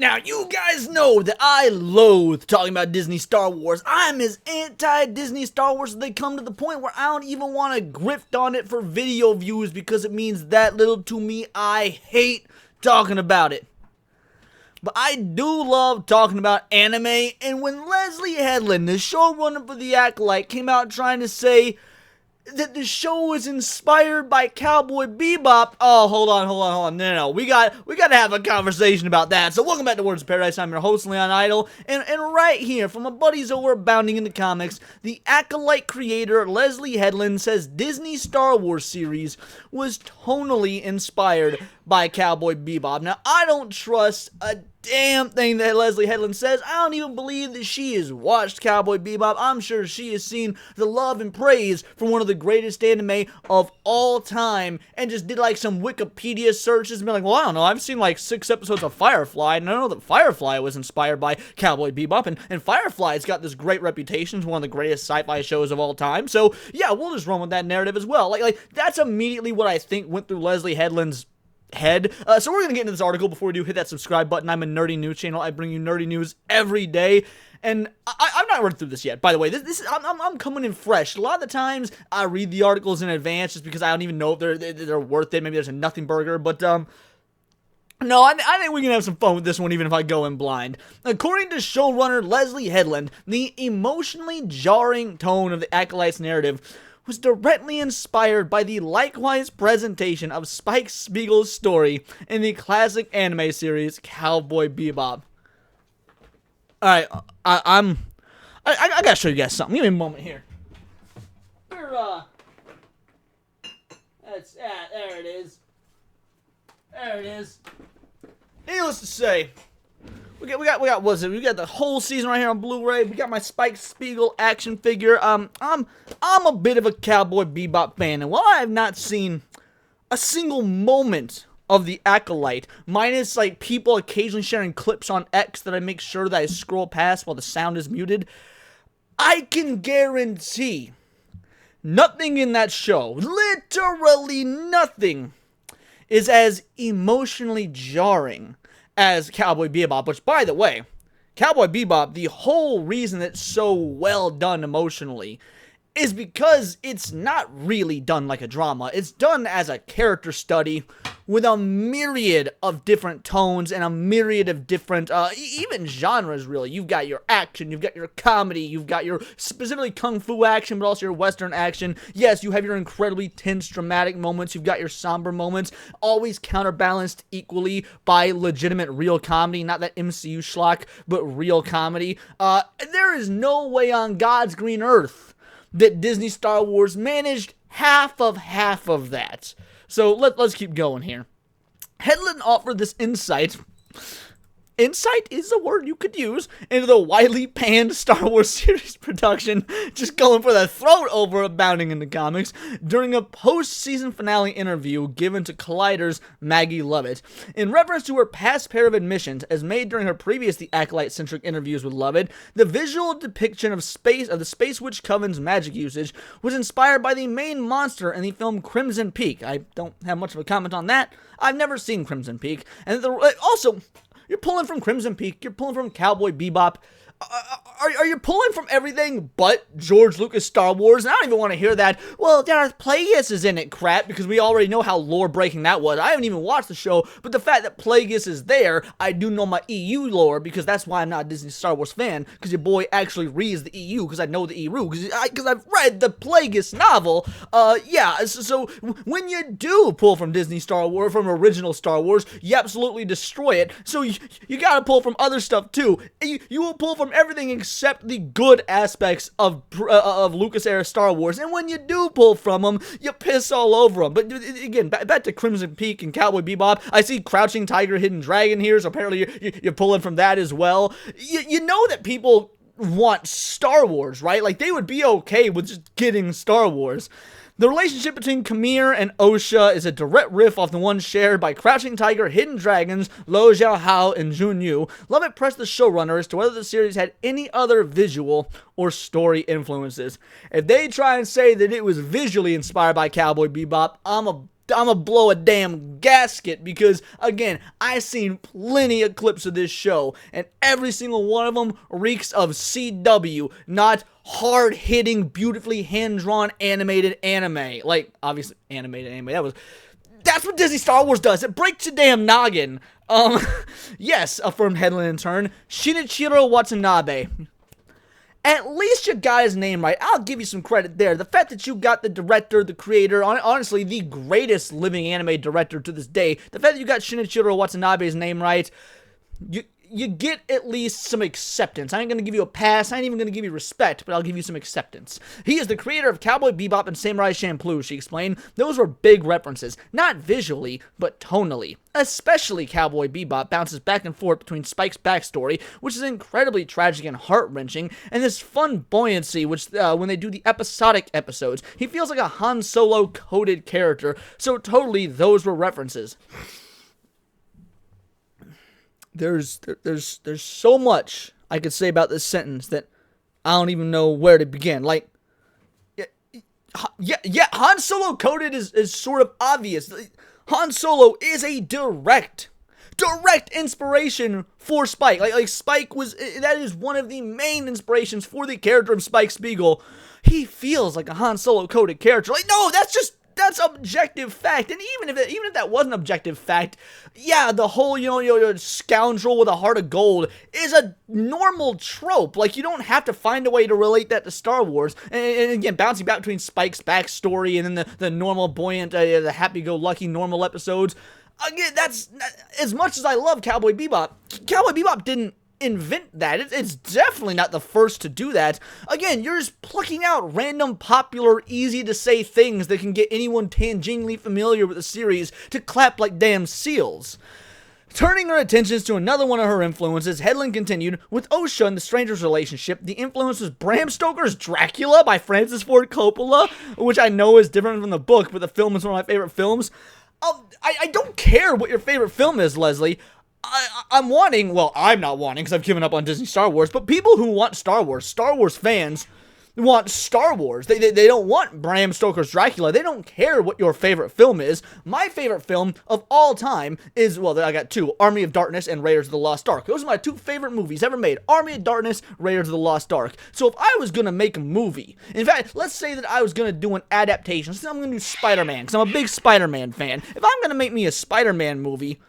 Now, you guys know that I loathe talking about Disney Star Wars. I'm as anti-Disney Star Wars as they come, to the point where I don't even want to grift on it for video views because it means that little to me. I hate talking about it. But I do love talking about anime, and when Leslie Headland, the showrunner for The Acolyte, came out trying to say that the show was inspired by Cowboy Bebop. Oh, hold on. No. We got to have a conversation about that. So welcome back to Words of Paradise. I'm your host, Leon Idol. And right here, from my buddies over at Bounding in the Comics, the Acolyte creator, Leslie Headland, says Disney Star Wars series was tonally inspired by Cowboy Bebop. Now, I don't trust a damn thing that Leslie Headland says. I don't even believe that she has watched Cowboy Bebop. I'm sure she has seen the love and praise from one of the greatest anime of all time and just did like some Wikipedia searches and be like, well, I don't know, I've seen like 6 episodes of Firefly, and I know that Firefly was inspired by Cowboy Bebop, and Firefly's got this great reputation as one of the greatest sci-fi shows of all time. So yeah, we'll just run with that narrative as well. Like that's immediately what I think went through Leslie Headland's head. So we're gonna get into this article. Before we do, hit that subscribe button. I'm a nerdy news channel. I bring you nerdy news every day, and I'm not running through this yet. By the way, this is I'm coming in fresh. A lot of the times I read the articles in advance just because I don't even know if they're worth it. Maybe there's a nothing burger, but no, I think we can have some fun with this one, even if I go in blind. According to showrunner Leslie Headland, the emotionally jarring tone of the Acolyte's narrative was directly inspired by the likewise presentation of Spike Spiegel's story in the classic anime series Cowboy Bebop. Alright, I gotta show you guys something. Give me a moment here. There it is. There it is. Needless to say, we got what was it? We got the whole season right here on Blu-ray. We got my Spike Spiegel action figure. I'm a bit of a Cowboy Bebop fan, and while I have not seen a single moment of the Acolyte, minus like people occasionally sharing clips on X that I make sure that I scroll past while the sound is muted, I can guarantee nothing in that show, literally nothing, is as emotionally jarring as Cowboy Bebop, which, by the way, Cowboy Bebop, the whole reason it's so well done emotionally is because it's not really done like a drama. It's done as a character study with a myriad of different tones and a myriad of different, even genres, really. You've got your action, you've got your comedy, you've got your specifically kung fu action, but also your western action. Yes, you have your incredibly tense, dramatic moments. You've got your somber moments, always counterbalanced equally by legitimate real comedy. Not that MCU schlock, but real comedy. There is no way on God's green earth that Disney Star Wars managed half of that. So let's keep going here. Headland offered this insight is a word you could use, into the widely panned Star Wars series production, just going for the throat over Bounding in the Comics, during a post-season finale interview given to Collider's Maggie Lovett. In reference to her past pair of admissions, as made during her previous The Acolyte-centric interviews with Lovett, the visual depiction of the Space Witch Coven's magic usage was inspired by the main monster in the film Crimson Peak. I don't have much of a comment on that. I've never seen Crimson Peak. And also, you're pulling from Crimson Peak, you're pulling from Cowboy Bebop. Are you pulling from everything but George Lucas Star Wars? And I don't even want to hear that, well, Darth Plagueis is in it crap, because we already know how lore-breaking that was. I haven't even watched the show, but the fact that Plagueis is there, I do know my EU lore, because that's why I'm not a Disney Star Wars fan, because your boy actually reads the EU, because I know the EU, because I've read the Plagueis novel. So when you do pull from Disney Star Wars, from original Star Wars, you absolutely destroy it. So you gotta pull from other stuff too. You will pull from everything except the good aspects of Lucas era Star Wars, and when you do pull from them, you piss all over them. But again, back to Crimson Peak and Cowboy Bebop. I see Crouching Tiger, Hidden Dragon here, so apparently you're pulling from that as well. You know that people want Star Wars, right? Like, they would be okay with just getting Star Wars. The relationship between Khmer and Osha is a direct riff off the one shared by Crouching Tiger, Hidden Dragons, Lo Jiao Hao, and Jun Yu. Lovett pressed the showrunner as to whether the series had any other visual or story influences. If they try and say that it was visually inspired by Cowboy Bebop, I'm a I'ma blow a damn gasket because, again, I've seen plenty of clips of this show, and every single one of them reeks of CW, not hard-hitting, beautifully hand-drawn animated anime. Like, obviously, animated anime, that's what Disney Star Wars does. It breaks your damn noggin. Yes, affirmed Headland in turn. Shinichiro Watanabe. At least you got his name right. I'll give you some credit there. The fact that you got the director, the creator, honestly, the greatest living anime director to this day, the fact that you got Shinichiro Watanabe's name right, you get at least some acceptance. I ain't gonna give you a pass, I ain't even gonna give you respect, but I'll give you some acceptance. He is the creator of Cowboy Bebop and Samurai Champloo, she explained. Those were big references, not visually, but tonally. Especially Cowboy Bebop bounces back and forth between Spike's backstory, which is incredibly tragic and heart-wrenching, and this fun buoyancy, which when they do the episodic episodes, he feels like a Han Solo-coded character, so totally those were references. There's so much I could say about this sentence that I don't even know where to begin. Like, yeah, Han Solo coded is sort of obvious. Han Solo is a direct inspiration for Spike. Like Spike that is one of the main inspirations for the character of Spike Spiegel. He feels like a Han Solo coded character. Like, no, that's objective fact. And even if that wasn't objective fact, yeah, the whole scoundrel with a heart of gold is a normal trope. Like, you don't have to find a way to relate that to Star Wars. And again, bouncing back between Spike's backstory and then the normal buoyant, the happy-go-lucky normal episodes. Again, that's as much as I love Cowboy Bebop. Cowboy Bebop didn't invent that. It's definitely not the first to do that. Again, you're just plucking out random, popular, easy-to-say things that can get anyone tangentially familiar with the series to clap like damn seals. Turning her attentions to another one of her influences, Headland continued, with Osha and the Stranger's relationship, the influence was Bram Stoker's Dracula by Francis Ford Coppola, which I know is different from the book, but the film is one of my favorite films. I don't care what your favorite film is, Leslie. I'm not wanting, because I've given up on Disney Star Wars, but people who want Star Wars fans, want Star Wars. They don't want Bram Stoker's Dracula. They don't care what your favorite film is. My favorite film of all time is, I got two, Army of Darkness and Raiders of the Lost Ark. Those are my two favorite movies ever made, Army of Darkness, Raiders of the Lost Ark. So if I was going to make a movie, in fact, let's say that I was going to do an adaptation, so I'm going to do Spider-Man, because I'm a big Spider-Man fan. If I'm going to make me a Spider-Man movie,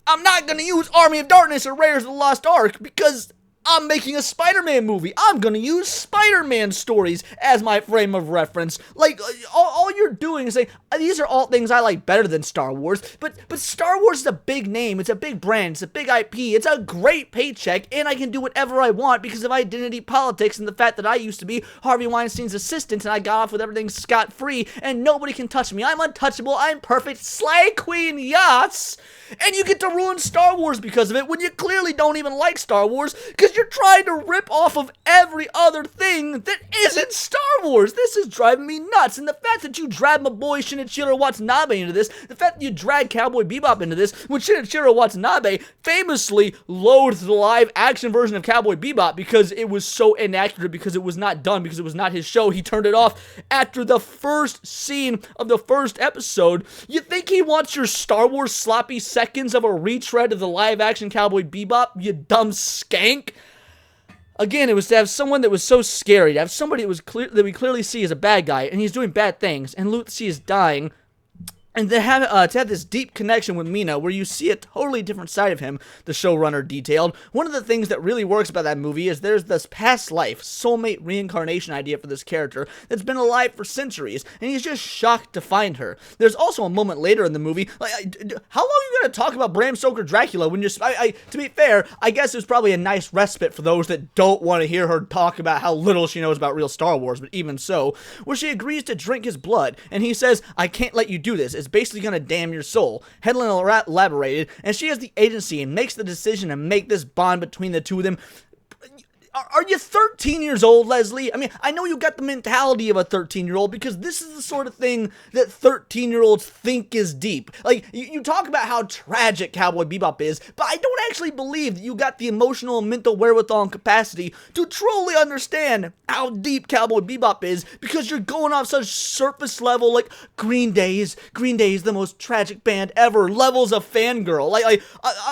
I'm not going to use Army of Darkness or Raiders of the Lost Ark because I'm making a Spider-Man movie. I'm going to use Spider-Man stories as my frame of reference. Like, all you're doing is saying, these are all things I like better than Star Wars, but Star Wars is a big name, it's a big brand, it's a big IP, it's a great paycheck, and I can do whatever I want because of identity politics and the fact that I used to be Harvey Weinstein's assistant and I got off with everything scot-free and nobody can touch me. I'm untouchable, I'm perfect, slay queen, yes! And you get to ruin Star Wars because of it when you clearly don't even like Star Wars because you're trying to rip off of every other thing that isn't Star Wars. This is driving me nuts. And the fact that you drag my boy Shinichiro Watanabe into this, the fact that you drag Cowboy Bebop into this, when Shinichiro Watanabe famously loathed the live action version of Cowboy Bebop because it was so inaccurate, because it was not done, because it was not his show. He turned it off after the first scene of the first episode. You think he wants your Star Wars sloppy seconds of a retread of the live action Cowboy Bebop, you dumb skank? Again, it was to have someone that was so scary, to have somebody that we clearly see as a bad guy, and he's doing bad things, and Lucy is dying, and to have this deep connection with Mina, where you see a totally different side of him, the showrunner detailed. One of the things that really works about that movie is there's this past life, soulmate reincarnation idea for this character that's been alive for centuries, and he's just shocked to find her. There's also a moment later in the movie, like, how long are you going to talk about Bram Stoker Dracula when to be fair, I guess it was probably a nice respite for those that don't want to hear her talk about how little she knows about real Star Wars, but even so, where she agrees to drink his blood, and he says, I can't let you do this. It's basically gonna damn your soul. Headland elaborated, and she has the agency and makes the decision to make this bond between the two of them. are you 13 years old, Leslie? I mean, I know you got the mentality of a 13-year-old because this is the sort of thing that 13-year-olds think is deep. Like, you talk about how tragic Cowboy Bebop is, but I don't actually believe that you got the emotional and mental wherewithal and capacity to truly understand how deep Cowboy Bebop is because you're going off such surface level, like, Green Day is the most tragic band ever, levels of fangirl.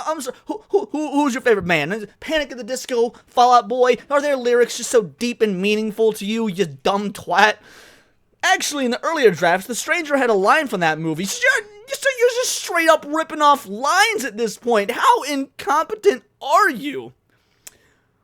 I'm sorry, who's your favorite band? Panic at the Disco, Fall Out Boy? Are their lyrics just so deep and meaningful to you, you dumb twat? Actually, in the earlier drafts, The Stranger had a line from that movie. So you're just straight up ripping off lines at this point. How incompetent are you?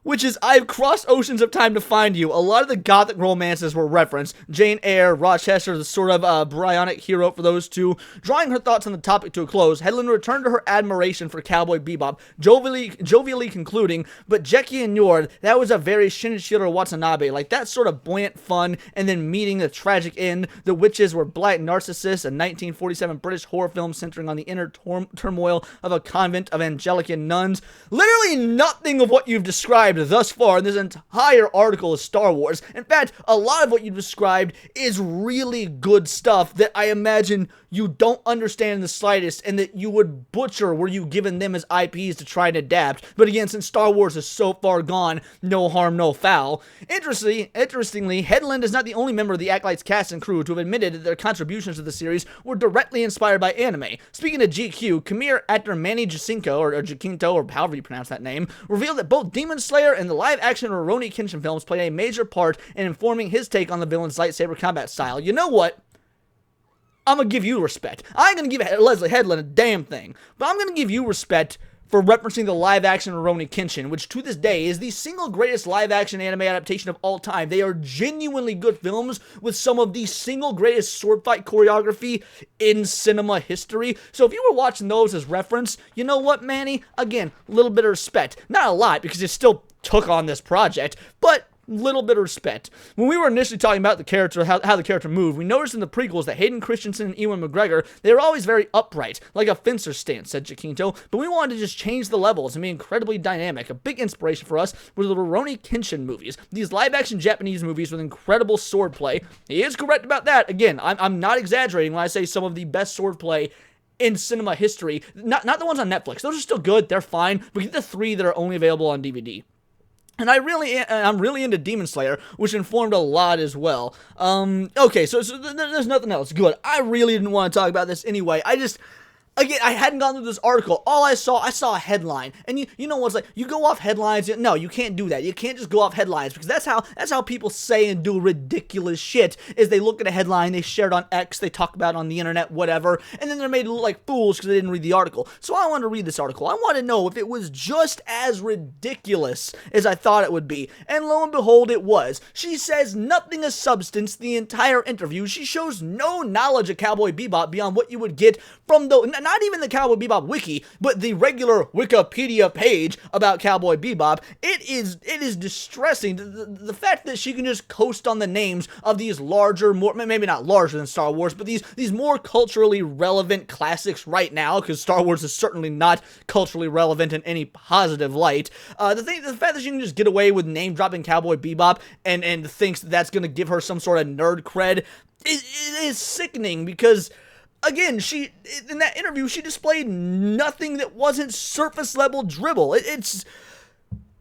Which is, I've crossed oceans of time to find you. A lot of the Gothic romances were referenced. Jane Eyre, Rochester, the sort of Bryonic hero for those two. Drawing her thoughts on the topic to a close, Headland returned to her admiration for Cowboy Bebop, jovially concluding, but Jeki and Njord, that was a very Shinichiro Watanabe, like that sort of buoyant fun, and then meeting the tragic end. The witches were black narcissists, a 1947 British horror film centering on the inner turmoil of a convent of Anglican nuns. Literally nothing of what you've described thus far in this entire article is Star Wars. In fact, a lot of what you described is really good stuff that I imagine you don't understand in the slightest and that you would butcher were you given them as IPs to try and adapt. But again, since Star Wars is so far gone, no harm, no foul. Interestingly, Headland is not the only member of the Acolyte's cast and crew to have admitted that their contributions to the series were directly inspired by anime. Speaking to GQ, Khmer actor Manny Jacinto, or Jacinto, or however you pronounce that name, revealed that both Demon Slayer and the live-action Rurouni Kenshin films played a major part in informing his take on the villain's lightsaber combat style. You know what? I'm gonna give you respect. I ain't gonna give Leslie Headland a damn thing, but I'm gonna give you respect for referencing the live-action Rurouni Kenshin, which to this day is the single greatest live-action anime adaptation of all time. They are genuinely good films with some of the single greatest sword fight choreography in cinema history. So if you were watching those as reference, you know what, Manny? Again, a little bit of respect. Not a lot, because you still took on this project, but little bit of respect. When we were initially talking about the character, how the character moved, we noticed in the prequels that Hayden Christensen and Ewan McGregor, they were always very upright, like a fencer stance, said Jacinto, but we wanted to just change the levels and be incredibly dynamic. A big inspiration for us were the Rurouni Kenshin movies, these live-action Japanese movies with incredible swordplay. He is correct about that. Again, I'm not exaggerating when I say some of the best swordplay in cinema history. Not the ones on Netflix. Those are still good. They're fine. But get the 3 that are only available on DVD. And I'm really into Demon Slayer, which informed a lot as well. Okay, so there's nothing else. Good. I really didn't want to talk about this anyway. Again, I hadn't gone through this article. All I saw a headline. And you know what's like, you go off headlines. No, you can't do that. You can't just go off headlines because that's how people say and do ridiculous shit is they look at a headline, they share it on X, they talk about it on the internet, whatever, and then they're made to look like fools because they didn't read the article. So I wanted to read this article. I want to know if it was just as ridiculous as I thought it would be. And lo and behold, it was. She says nothing of substance the entire interview. She shows no knowledge of Cowboy Bebop beyond what you would get from not even the Cowboy Bebop wiki, but the regular Wikipedia page about Cowboy Bebop. It is distressing. The fact that she can just coast on the names of these larger, more, maybe not larger than Star Wars, but these more culturally relevant classics right now, because Star Wars is certainly not culturally relevant in any positive light. The fact that she can just get away with name-dropping Cowboy Bebop and thinks that's going to give her some sort of nerd cred is sickening because, again, in that interview, she displayed nothing that wasn't surface-level dribble.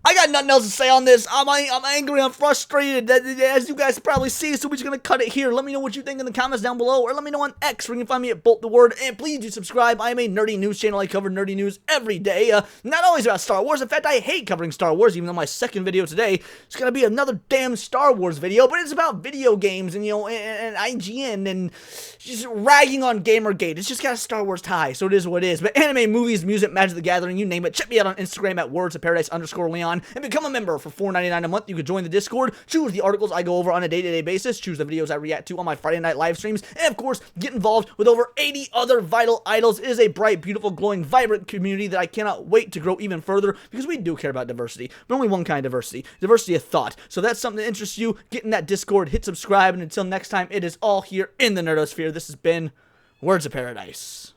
I got nothing else to say on this. I'm angry, I'm frustrated, as you guys probably see, so we're just gonna cut it here. Let me know what you think in the comments down below, or let me know on X, where you can find me at Bolt the Word, and please do subscribe. I am a nerdy news channel. I cover nerdy news every day, not always about Star Wars. In fact, I hate covering Star Wars, even though my second video today is gonna be another damn Star Wars video, but it's about video games, and, and IGN, and just ragging on Gamergate. It's just got a Star Wars tie, so it is what it is. But anime, movies, music, Magic the Gathering, you name it. Check me out on Instagram at wordsofparadise_Leon. And become a member for $4.99 a month. You can join the Discord, choose the articles I go over on a day-to-day basis, choose the videos I react to on my Friday night live streams, and of course, get involved with over 80 other vital idols. It is a bright, beautiful, glowing, vibrant community that I cannot wait to grow even further because we do care about diversity, but only one kind of diversity of thought. So if that's something that interests you, get in that Discord, hit subscribe, and until next time, it is all here in the Nerdosphere. This has been Words of Paradise.